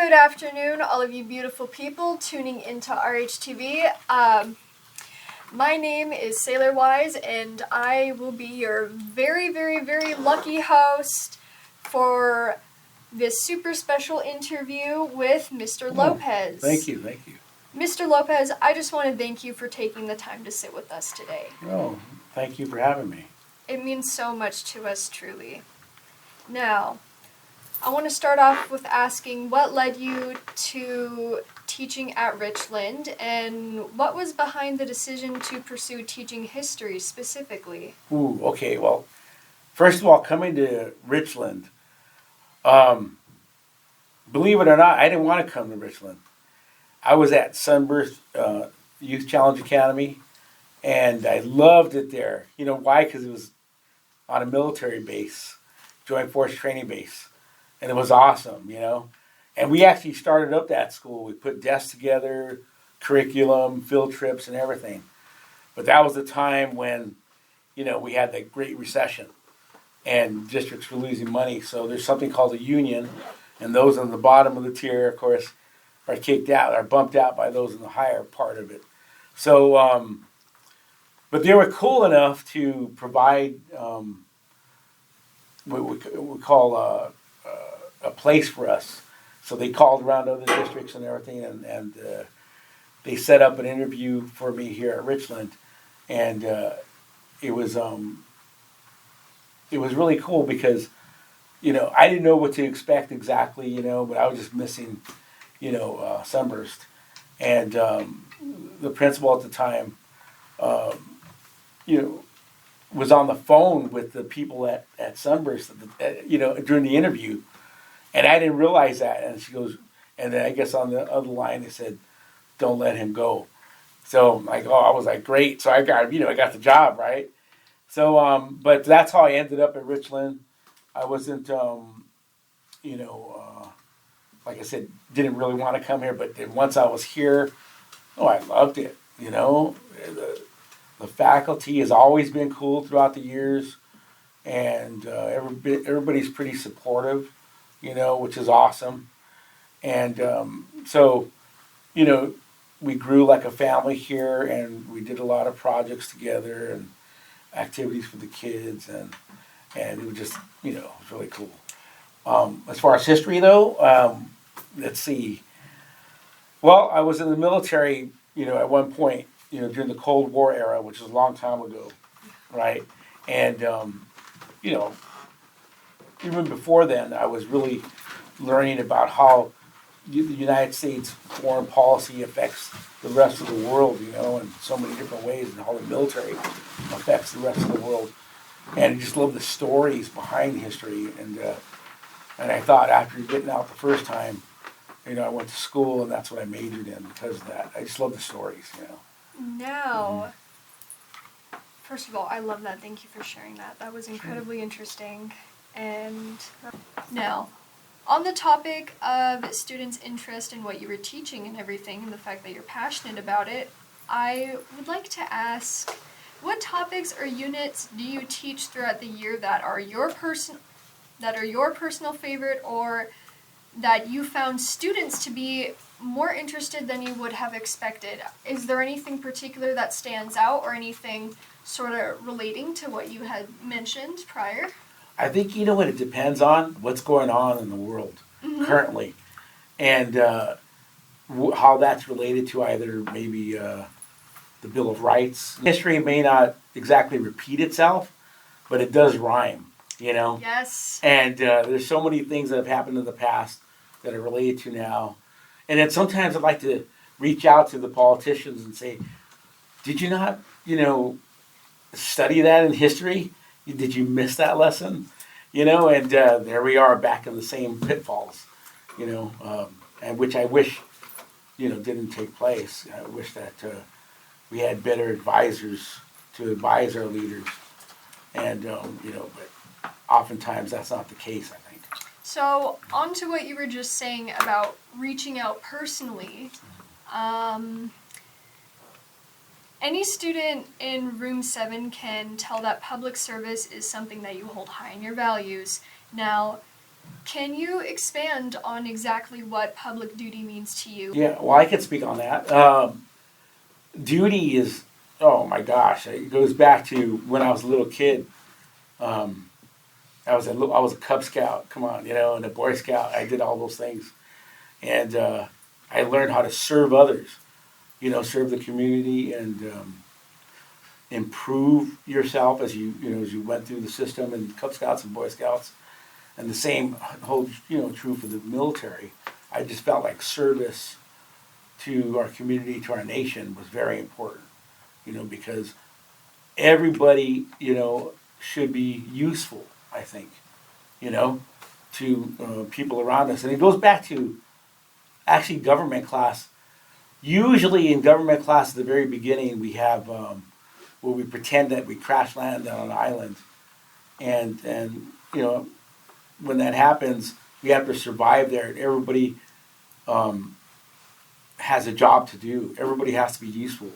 Good afternoon, all of you beautiful people tuning into RHTV. My name is Sailor Wise, and I will be your very, very, very lucky host for this super special interview with Mr. Lopez. Thank you. Mr. Lopez, I just want to thank you for taking the time to sit with us today. Oh, thank you for having me. It means so much to us, truly. Now, I want to start off with asking what led you to teaching at Richland, and what was behind the decision to pursue teaching history specifically? Ooh, okay. Well, first of all, coming to Richland, believe it or not, I didn't want to come to Richland. I was at Sunburst Youth Challenge Academy, and I loved it there. You know why? Because it was on a military base, Joint Force Training Base. And it was awesome, you know. And we actually started up that school. We put desks together, curriculum, field trips, and everything. But that was the time when, you know, we had the Great Recession and districts were losing money. So there's something called a union, and those on the bottom of the tier, of course, are kicked out, are bumped out by those in the higher part of it. So, but they were cool enough to provide what we call a place for us. So they called around other districts and everything, and they set up an interview for me here at Richland, and it was really cool because, you know, I didn't know what to expect exactly, you know, but I was just missing, you know, Sunburst, and the principal at the time, you know, was on the phone with the people at Sunburst, you know, during the interview. And I didn't realize that. And she goes, and then I guess on the other line they said, "Don't let him go." So like, oh, I was like, great. So I got the job, right? So, but that's how I ended up at Richland. I wasn't, you know, like I said, didn't really want to come here. But then once I was here, oh, I loved it. You know, the faculty has always been cool throughout the years, and everybody's pretty supportive. You know, which is awesome. And so, you know, we grew like a family here, and we did a lot of projects together and activities for the kids, and it was just, you know, it was really cool. As far as history, though, let's see. Well, I was in the military, you know, at one point, you know, during the Cold War era, which is a long time ago, right? And, you know, even before then, I was really learning about how the United States foreign policy affects the rest of the world, you know, in so many different ways, and how the military affects the rest of the world. And I just love the stories behind history. And I thought after getting out the first time, you know, I went to school, and that's what I majored in because of that. I just love the stories, you know. Now, first of all, I love that. Thank you for sharing that. That was incredibly interesting. And now, on the topic of students' interest in what you were teaching and everything, and the fact that you're passionate about it, I would like to ask, what topics or units do you teach throughout the year that are your personal favorite, or that you found students to be more interested than you would have expected? Is there anything particular that stands out, or anything sort of relating to what you had mentioned prior? I think, you know what, it depends on what's going on in the world currently, and how that's related to either maybe the Bill of Rights. History may not exactly repeat itself, but it does rhyme, you know? Yes. And there's so many things that have happened in the past that are related to now. And then sometimes I'd like to reach out to the politicians and say, did you not, you know, study that in history? Did you miss that lesson? You know, and there we are back in the same pitfalls, you know, and which I wish, you know, didn't take place. I wish that we had better advisors to advise our leaders. And, you know, but oftentimes that's not the case, I think. So, on to what you were just saying about reaching out personally. Any student in room 7 can tell that public service is something that you hold high in your values. Now, Can you expand on exactly what public duty means to you? Yeah, well, I can speak on that. Duty is, oh my gosh, it goes back to when I was a little kid. Um, I was a Cub Scout, come on, and a Boy Scout. I did all those things, and I learned how to serve others, serve the community and improve yourself as as you went through the system in Cub Scouts and Boy Scouts, and the same holds true for the military. I just felt like service to our community, to our nation, was very important, because everybody, should be useful, I think, you know, to people around us. And it goes back to actually government class. Usually in government class at the very beginning, we have where we pretend that we crash land on an island. And when that happens, we have to survive there. And everybody um, has a job to do. Everybody has to be useful.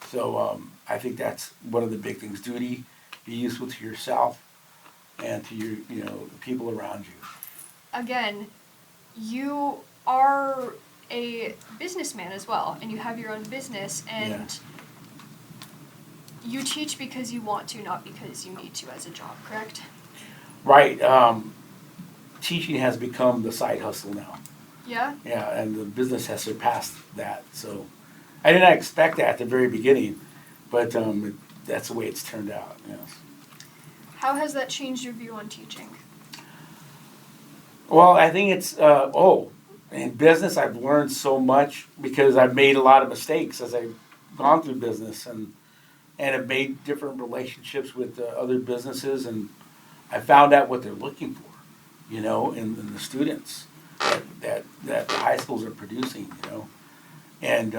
So I think that's one of the big things. Duty, be useful to yourself and to your, the people around you. Again, you are a businessman as well, and you have your own business, and you teach because you want to, not because you need to as a job, correct? Right. Teaching has become the side hustle now. Yeah? Yeah, and the business has surpassed that. So I did not expect that at the very beginning, but that's the way it's turned out. Yes. How has that changed your view on teaching? Well, I think it's in business I've learned so much because I've made a lot of mistakes as I've gone through business and have made different relationships with other businesses, and I found out what they're looking for, in the students that the high schools are producing, and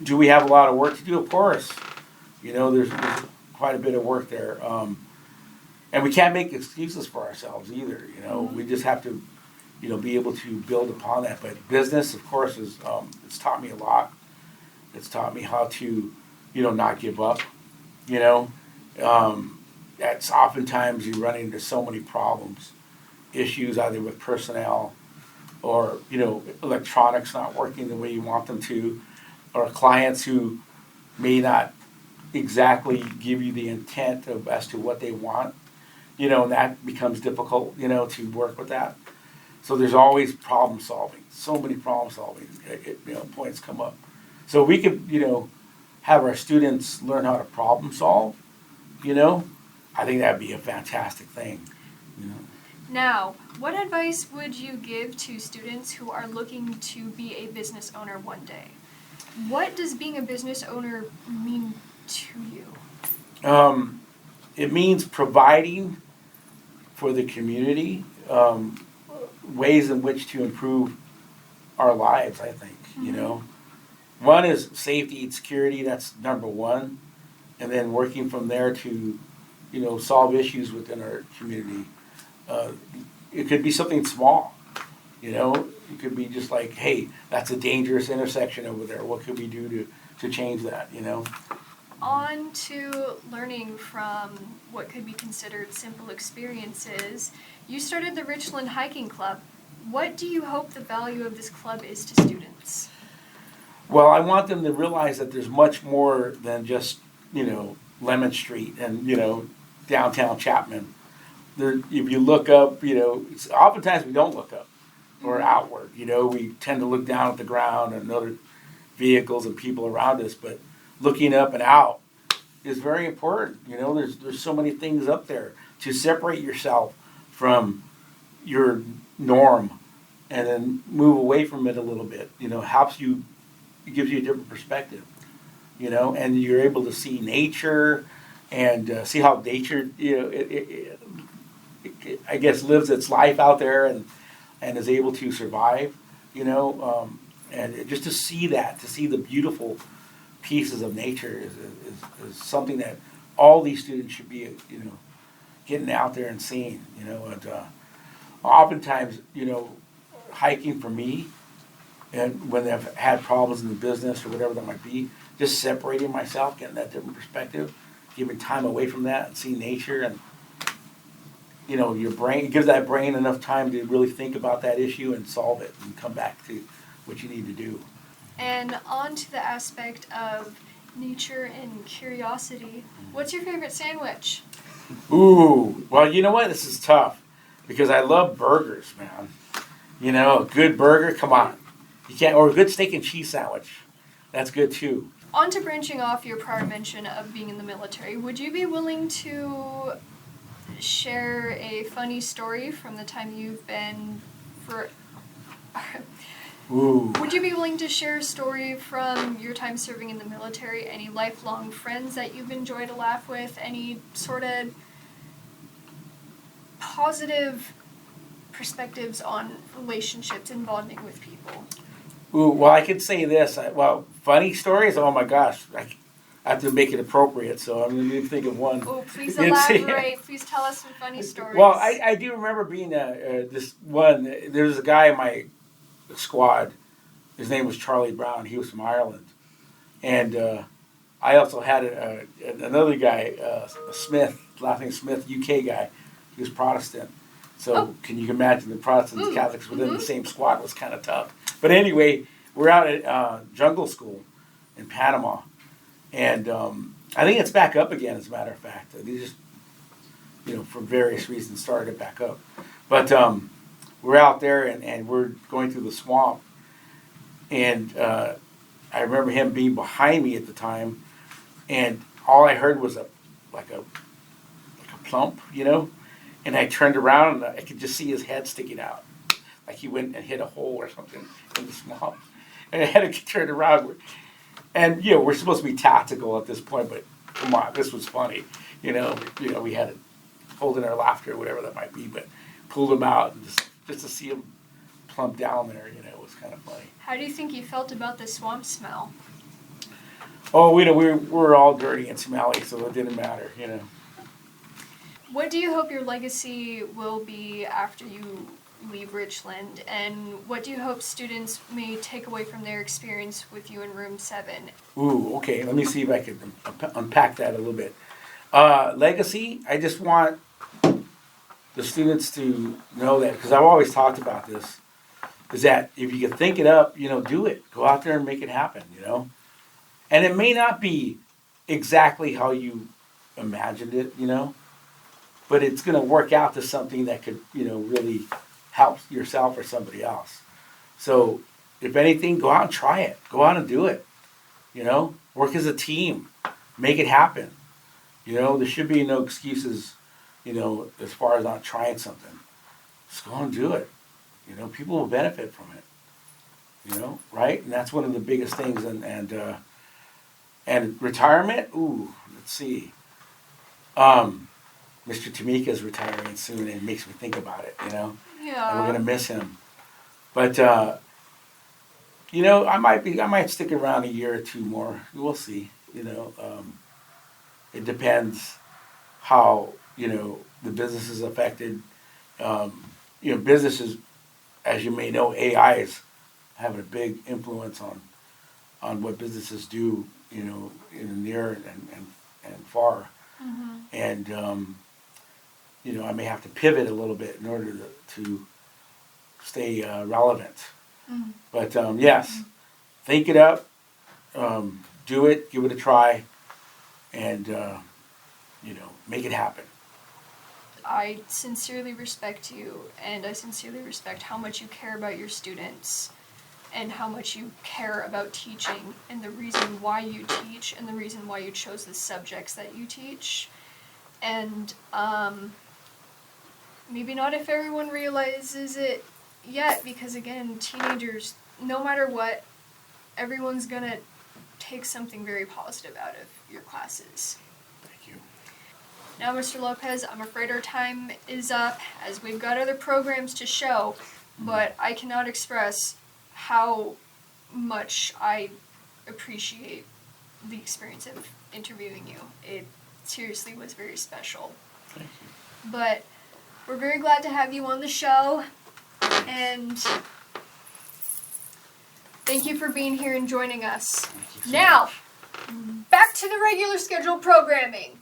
do we have a lot of work to do? Of course, there's quite a bit of work there. And we can't make excuses for ourselves either. We just have to, be able to build upon that. But business, of course, is it's taught me a lot. It's taught me how to, not give up. That's oftentimes you run into so many problems, issues either with personnel, or electronics not working the way you want them to, or clients who may not exactly give you the intent of as to what they want. And that becomes difficult, to work with that. So there's always problem solving. So many problem solving, points come up. So we could, have our students learn how to problem solve. I think that'd be a fantastic thing. Now, what advice would you give to students who are looking to be a business owner one day? What does being a business owner mean to you? It means providing for the community, ways in which to improve our lives, I think, One is safety and security, that's number one. And then working from there to, solve issues within our community. It could be something small, It could be just like, hey, that's a dangerous intersection over there. What could we do to change that, On to learning from what could be considered simple experiences. You started the Richland Hiking Club. What do you hope the value of this club is to students? Well, I want them to realize that there's much more than just, Lemon Street and, downtown Chapman. If you look up, oftentimes we don't look up or outward. We tend to look down at the ground and other vehicles and people around us, but looking up and out is very important. There's so many things up there to separate yourself from your norm and then move away from it a little bit. Helps you, it gives you a different perspective. And you're able to see nature and see how nature, I guess, lives its life out there and is able to survive. And just to see that, to see the beautiful pieces of nature is something that all these students should be, getting out there and seeing, And oftentimes, hiking for me, and when they've had problems in the business or whatever that might be, just separating myself, getting that different perspective, giving time away from that and seeing nature and, your brain, it gives that brain enough time to really think about that issue and solve it and come back to what you need to do. And on to the aspect of nature and curiosity. What's your favorite sandwich? Ooh, well, you know what? This is tough because I love burgers, man. A good burger, come on. You can't, or a good steak and cheese sandwich. That's good too. On to branching off your prior mention of being in the military, would you be willing to share a funny story from the time you've been for... Ooh. Would you be willing to share a story from your time serving in the military? Any lifelong friends that you've enjoyed a laugh with? Any sort of positive perspectives on relationships and bonding with people? Ooh, well, I could say this. Funny stories. Oh my gosh, I have to make it appropriate. So I'm going to think of one. Oh, please elaborate. Please tell us some funny stories. Well, I do remember being this one. There was a guy in my squad. His name was Charlie Brown. He was from Ireland, and I also had another guy, Smith, last name Smith, UK guy. He was Protestant. So can you imagine the Protestants and Catholics within the same squad was kind of tough. But anyway, we're out at jungle school in Panama, and I think it's back up again. As a matter of fact, they just for various reasons started it back up. But we're out there and we're going through the swamp, and I remember him being behind me at the time, and all I heard was like a plump, and I turned around and I could just see his head sticking out, like he went and hit a hole or something in the swamp, and I had to turn around, and we're supposed to be tactical at this point, but come on, this was funny, we had to hold in our laughter or whatever that might be, but pulled him out and just to see him plump down there, it was kind of funny. How do you think you felt about the swamp smell? Oh, we were all dirty and smelly, so it didn't matter, What do you hope your legacy will be after you leave Richland, and what do you hope students may take away from their experience with you in room 7? Ooh, okay, let me see if I can unpack that a little bit. Legacy, I just want the students to know that, because I've always talked about this, is that if you can think it up, do it. Go out there and make it happen, And it may not be exactly how you imagined it, but it's going to work out to something that could, really help yourself or somebody else. So if anything, go out and try it. Go out and do it. Work as a team. Make it happen. There should be no excuses, as far as not trying something. Just go and do it. People will benefit from it. Right? And that's one of the biggest things. And retirement, ooh, let's see. Mr. Tamika's retiring soon, and it makes me think about it, Yeah. And we're gonna miss him. But I might stick around a year or two more. We'll see. It depends how the business is affected. Businesses, as you may know, AI is having a big influence on what businesses do. In the near and far. Mm-hmm. And I may have to pivot a little bit in order to stay relevant. Mm-hmm. But yes, think it up, do it, give it a try, and make it happen. I sincerely respect you, and I sincerely respect how much you care about your students and how much you care about teaching and the reason why you teach and the reason why you chose the subjects that you teach. And maybe not if everyone realizes it yet, because again, teenagers, no matter what, everyone's gonna take something very positive out of your classes. Thank you. Now, Mr. Lopez, I'm afraid our time is up, as we've got other programs to show, but I cannot express how much I appreciate the experience of interviewing you. It seriously was very special. Thank you. But we're very glad to have you on the show, and thank you for being here and joining us. Thank you so Now, much. back to the regular scheduled programming.